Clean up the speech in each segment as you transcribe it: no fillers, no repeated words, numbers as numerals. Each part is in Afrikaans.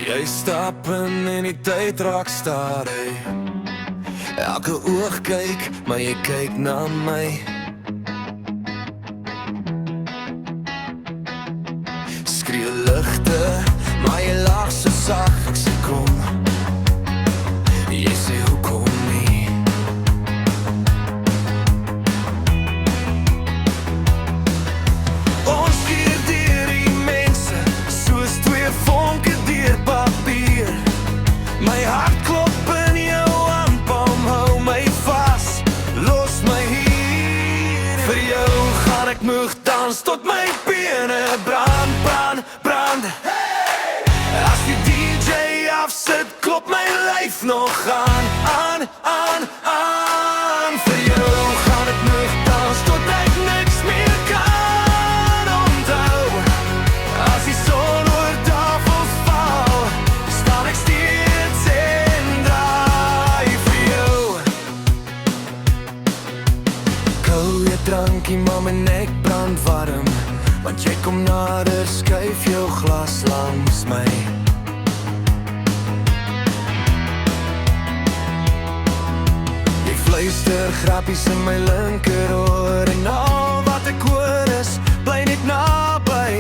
Jy stap in en die tyd raak staar, hey. Elke oog kyk, maar jy kyk na my. Skree ligte, maar jy lag so sag. Ek sê kom, jy sê hoekom nie. Ons keer deur die mense, soos twee vonke deur papier. My hart klop in jou handpalm, hou my vas, los my hier. Vir jou gaan ek moeg dans tot my bene brand, brand, brand. As die DJ afsit, klop my lyf nog aan, aan, aan, aan. Vir jou gaan ek moeg dans tot ek niks meer kan onthou. As die son oor tafels val, staan ek steeds en draai vir jou. Kou jy drankie, maar my nek brand warm, want jy kom nader, skuif jou glas langs my. Jy fluister grappies in my linkeroor, en al wat ek hoor is, bly net naby.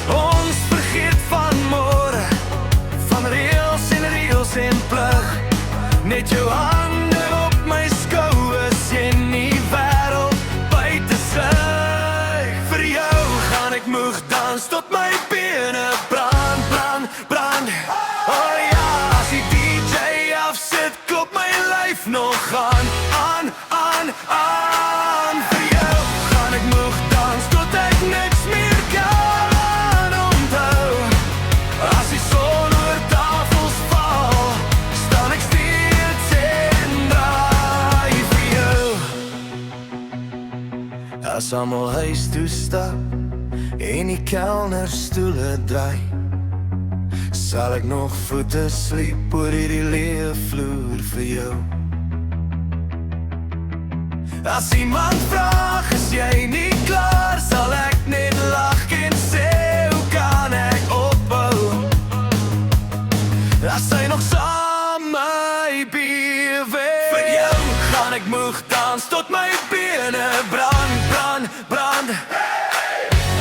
Ons vergeet van môre, van reels en plug. Net jou hande op my skouers en die wêreld buite sig. Vir jou gaan ek moeg dans tot my bene brand, brand, brand. Oh ja, as die DJ afsit, klop my lyf nog aan, aan, aan, aan. Vir jou gaan ek moeg dans tot ek niks meer kan onthou. As die son oor tafels val, staan ek steeds en draai vir jou. As almal huis toe stap en die kelnerstoele draai, sal ek nog voete sliep oor hierdie leë vloer vir jou. As iemand vraag, is jy nie klaar, sal ek net lag en sê, hoe kan ek ophou? As sy nog saam my beweeg. Vir jou gaan ek moeg dans tot my bene brand, brand, brand.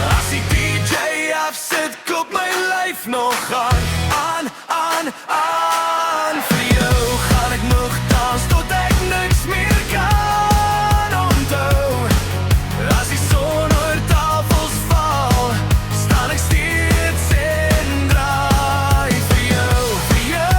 As die DJ afsit, klop my lyf nog aan, aan, aan, aan. Vir jou gaan ek moeg dans tot ek niks meer kan onthou. As die son oor tafels val, staan ek steeds en draai vir jou, vir jou,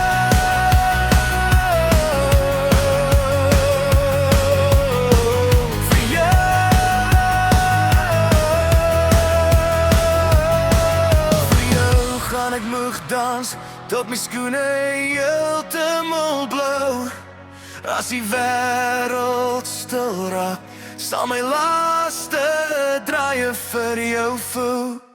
vir jou gaan ek moeg dans tot my skoene heeltemal blou. As die wêreld stil raak, sal my laaste draaie vir jou voel.